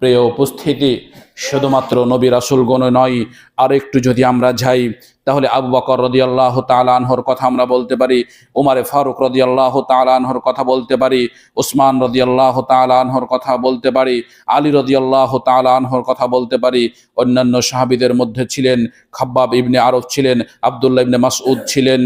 প্রিয় উপস্থিতি, শুধুমাত্র নবী রাসূলগণ নয়, আর একটু যদি আমরা যাই তাহলে আবু বকর রাদিয়াল্লাহু তাআলা আনহুর কথা আমরা বলতে পারি, উমারে ফারুক রাদিয়াল্লাহু তাআলা আনহুর কথা বলতে পারি, উসমান রাদিয়াল্লাহু তাআলা আনহুর কথা বলতে পারি, আলী রাদিয়াল্লাহু তাআলা আনহুর কথা বলতে পারি। অন্যান্য সাহাবীদের মধ্যে ছিলেন খাব্বাব ইবনে আরব ছিলেন, আব্দুল্লাহ ইবনে মাসউদ ছিলেন,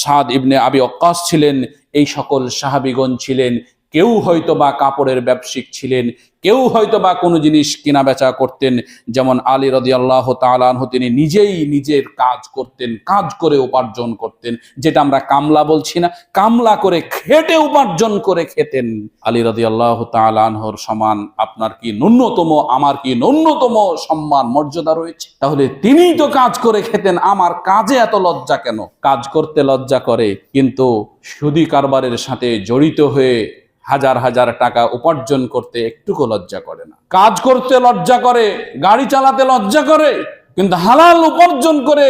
সাদ ইবনে আবি ওয়াক্কাস ছিলেন। এই সকল সাহাবীগণ ছিলেন। কেউ হয়তো বা কাপড়ের ব্যবসায়িক ছিলেন, কেউ হয়তো বা কোনো জিনিস কেনা বেচা করতেন। যেমন আলী রাদিয়াল্লাহু তাআলা আনহু, তিনি নিজেই নিজের কাজ করতেন, কাজ করে উপার্জন করতেন, যেটা আমরা কামলা বলছি না, কামলা করে খেটে উপার্জন করে খেতেন। আলী রাদিয়াল্লাহু তাআলা আনহুর সমান আপনার কি ন্যূনতম, আমার কি ন্যূনতম সম্মান মর্যাদা রয়েছে? তাহলে তিনিই তো কাজ করে খেতেন, আমার কাজে এত লজ্জা কেন? কাজ করতে লজ্জা করে, কিন্তু সুদি কারবারের সাথে জড়িত হয়ে হাজার হাজার টাকা উপার্জন করতে একটুকু লজ্জা করে না। কাজ করতে লজ্জা করে, গাড়ি চালাতে লজ্জা করে, কিন্তু হালাল উপার্জন করে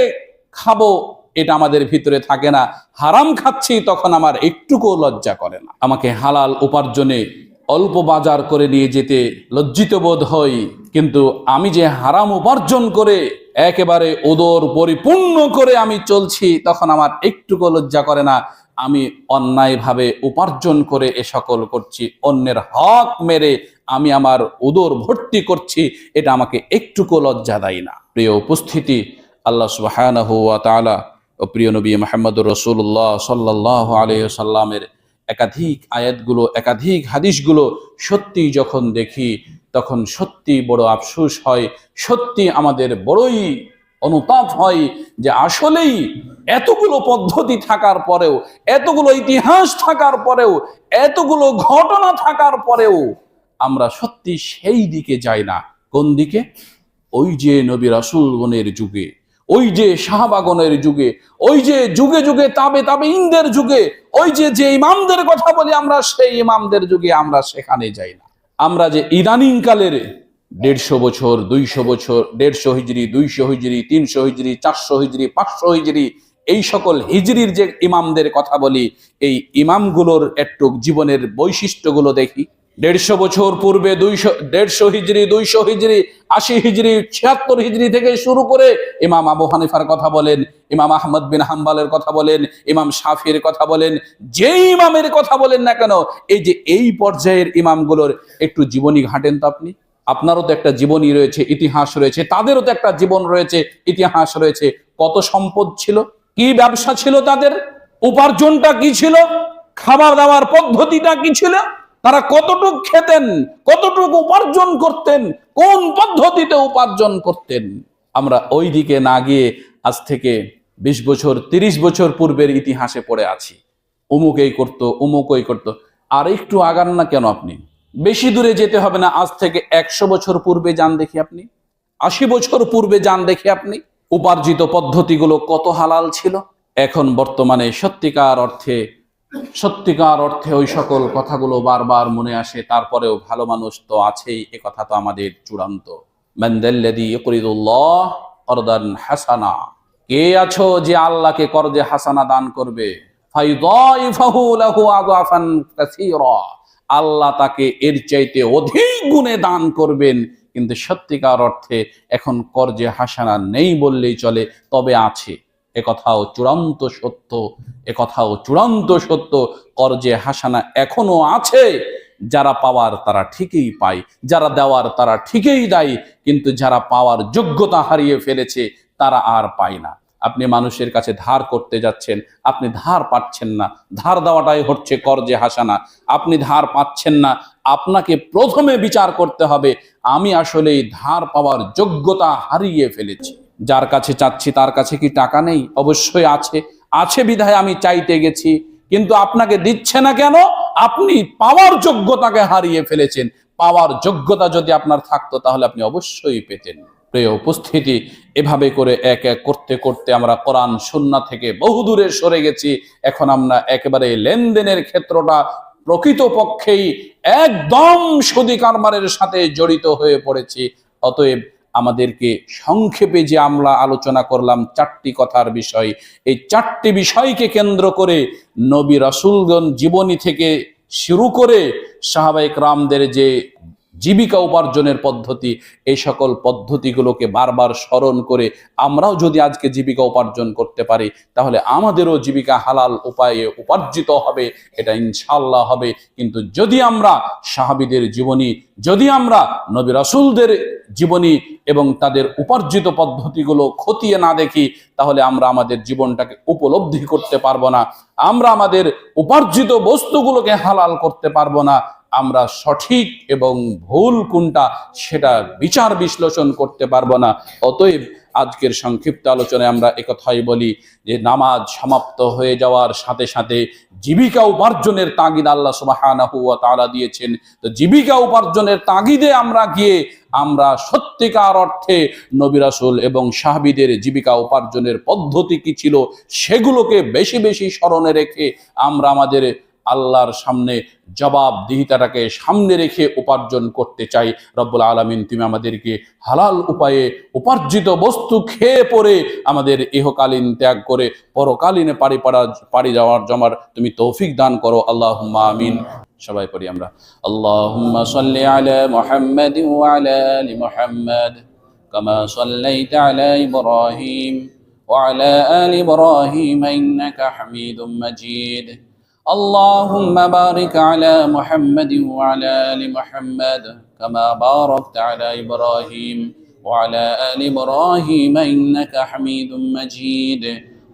খাবো এটা আমাদের ভিতরে থাকে না। হারাম খাচ্ছি তখন আমার একটুকু লজ্জা করে না। আমাকে হালাল উপার্জনে অল্প বাজার করে নিয়ে যেতে লজ্জিত বোধ হই, কিন্তু আমি যে হারাম উপার্জন করে একেবারে উদর পরিপূর্ণ করে আমি চলছি, তখন আমার একটুকু লজ্জা করে না। আমি অন্যায়ভাবে উপার্জন করে এ সকল করছি, অন্যের হক মেরে আমি আমার উদর ভর্তি করছি, এটা আমাকে একটুকু লজ্জা দেয় না। প্রিয় উপস্থিতি, আল্লাহ সুবহানাহু ওয়া তাআলা ও প্রিয় নবী মুহাম্মদুর রাসূলুল্লাহ সাল্লাল্লাহু আলাইহি ওয়াসাল্লামের একাধিক আয়াতগুলো, একাধিক হাদিসগুলো সত্যি যখন দেখি, তখন সত্যি বড় আফসোস হয়, সত্যি আমাদের বড়ই অনুতাপ হয় যে আসলেই এতগুলো পদ্ধতি থাকার পরেও, এতগুলো ইতিহাস থাকার পরেও, এতগুলো ঘটনা থাকার পরেও আমরা সত্যি সেই দিকে যাই না। কোন দিকে? ওই যে নবী রাসূলগণের যুগে, ওই যে সাহাবাগণের যুগে, ওই যে যুগে যুগে তাবে তাবেঈনদের যুগে, ওই যে ইমামদের কথা বলি আমরা, সেই ইমামদের যুগে আমরা সেখানে যাই না। আমরা যে ইদানিং কালের 150 বছর, 200 বছর, 150 হিজরি, 200 হিজরি, 300 হিজরি, 400 হিজরি, 500 হিজরি, এই সকল হিজরির যে ইমামদের কথা বলি, এই ইমামগুলোর একটু জীবনের বৈশিষ্ট্যগুলো দেখি। 150 বছর পূর্বে 150 হিজরি, 200 হিজরি, 80 হিজরি, 76 হিজরি থেকে শুরু করে ইমাম আবু হানিফার কথা বলেন, ইমাম আহমদ বিন হাম্বলের কথা বলেন, ইমাম শাফির কথা বলেন, যেই ইমামের কথা বলেন না কেন, এই যে এই পর্যায়ের ইমামগুলোর একটু জীবনী ঘাটেন তো আপনি। আপনারও তো একটা জীবনী রয়েছে, ইতিহাস রয়েছে, তাদেরও তো একটা জীবন রয়েছে, ইতিহাস রয়েছে। কত সম্পদ ছিল, কি ব্যবসা ছিল তাদের, উপার্জনটা কি ছিল, খাবার দাবার পদ্ধতিটা কি ছিল, তারা কতটুকু খেতেন, কতটুকু উপার্জন করতেন, কোন পদ্ধতিতে উপার্জন করতেন। আমরা ওই দিকে না গিয়ে আজ থেকে 20 বছর, 30 বছর পূর্বের ইতিহাসে পড়ে আছি। অমুক এই করতো, অমুক ওই করতো। আর একটু আগান না কেন আপনি? বেশি দূরে যেতে হবে না, আজ থেকে 100 বছর পূর্বে যান দেখি আপনি, 80 বছর পূর্বে যান দেখি আপনি। উপার্জিত পদ্ধতিগুলো কত হালাল ছিল। এখন বর্তমানে সত্যিকার অর্থে ওই সকল কথাগুলো বারবার মনে আসে। তারপরেও ভালো মানুষ তো আছেই, এ কথা তো আমাদের চূড়ান্ত। মানদাল্লাযী ইউকরিদুল্লাহ করদান হাসানা, কে আছো যে আল্লাহকে করজে হাসানা দান করবে? ফায়ুদাইফাহু লাহু আযাফান কাসীরা, আল্লাহ তাকে এর চাইতে অধিক গুণে দান করবেন। কিন্তু সত্যিকার অর্থে এখন করজে হাসানা নেই বললেই চলে, তবে আছে। একথাও চূড়ান্ত সত্য, একথাও চূড়ান্ত সত্য। করজে হাসানা এখনো আছে। যারা পাওয়ার তারা ঠিকই পায়, যারা দেওয়ার তারা ঠিকই দেয়, কিন্তু যারা পাওয়ার যোগ্যতা হারিয়ে ফেলেছে তারা আর পায় না। আপনি মানুষের কাছে ধার করতে যাচ্ছেন, আপনি ধার পাচ্ছেন না, ধার দেওয়াটাই হচ্ছে করজে হাসানা। আপনি ধার পাচ্ছেন না, আপনাকে প্রথমে বিচার করতে হবে আমি আসলেই ধার পাওয়ার যোগ্যতা হারিয়ে ফেলেছি। যার কাছে চাচ্ছি তার কাছে কি টাকা নেই? অবশ্যই আছে, আছে বিধায় আমি চাইতে গেছি, কিন্তু আপনাকে দিচ্ছে না কেন? আপনি পাওয়ার যোগ্যতাকে হারিয়ে ফেলেছেন। পাওয়ার যোগ্যতা যদি আপনার থাকতো তাহলে আপনি অবশ্যই পেতেন। প্রিয় উপস্থিতি, এভাবে করে এক এক করতে করতে আমরা কোরআন সুন্নাহ থেকে বহুদূরে সরে গেছি। এখন আমরা একেবারে লেনদেনের ক্ষেত্রটা প্রকৃতপক্ষেই একদম সুদি কারবারের সাথে জড়িত হয়ে পড়েছি। অতএব আমাদেরকে সংক্ষেপে যে আমরা আলোচনা করলাম 4টি কথার বিষয়, এই 4টি বিষয়কে কেন্দ্র করে নবী রাসূলগণ জীবনী থেকে শুরু করে সাহাবায়ে কেরামদের যে জীবিকা উপার্জনের পদ্ধতি, এই সকল পদ্ধতিগুলোকে বারবার স্মরণ করে আমরাও যদি আজকে জীবিকা উপার্জন করতে পারি, তাহলে আমাদেরও জীবিকা হালাল উপায়ে উপার্জিত হবে, এটা ইনশাআল্লাহ হবে। কিন্তু যদি আমরা সাহাবীদের জীবনী, যদি আমরা নবী রাসূলদের জীবনী এবং তাদের উপার্জিত পদ্ধতিগুলো খতিয়ে না দেখি, তাহলে আমরা আমাদের জীবনটাকে উপলব্ধি করতে পারবো না, আমরা আমাদের উপার্জিত বস্তুগুলোকে হালাল করতে পারবো না, আমরা সঠিক এবং ভুল কোনটা সেটা বিচার বিশ্লেষণ করতে পারবো না। অতএব আজকের সংক্ষিপ্ত আলোচনায় আমরা একথাই বলি যে নামাজ সমাপ্ত হয়ে যাওয়ার সাথে সাথে জীবিকা উপার্জনের তাগিদ আল্লাহ সুবহানাহু ওয়া তাআলা দিয়েছেন। তো জীবিকা উপার্জনের তাগিদে আমরা গিয়ে আমরা সত্যিকার অর্থে নবী রাসূল এবং সাহাবীদের জীবিকা উপার্জনের পদ্ধতি কি ছিল সেগুলোকে বেশি বেশি স্মরণে রেখে আমরা আমাদের আল্লাহর সামনে জবাবদিহিতাটাকে সামনে রেখে উপার্জন করতে চাই। রব্বুল আলামিন তুমি আমাদেরকে হালাল উপায়ে উপার্জিত বস্তু খেয়ে পরে আমাদের ইহকালীন ত্যাগ করে পরকালীনে পাড়ি যাওয়ার জমার তুমি তৌফিক দান করো। আল্লাহুম্মা আমিন। সবাই পড়ি আমরা আল্লাহুম্মা সাল্লি আলা মুহাম্মাদিন ওয়া আলা আলি মুহাম্মাদ কামা সাল্লাইতা আলা ইব্রাহিম ওয়া আলা আলি ইব্রাহিম ইন্নাকা হামিদুম মাজিদ। اللهم بارك على محمد وعلى آل محمد كما باركت على إبراهيم وعلى آل إبراهيم إنك حميد مجيد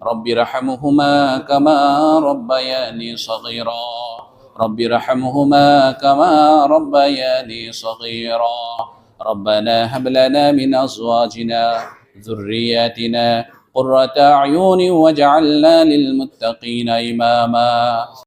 رب ارحمهما كما ربياني صغيرا رب ارحمهما كما ربياني صغيرا ربنا هب لنا من أزواجنا ذرياتنا قرة أعين واجعلنا للمتقين إماما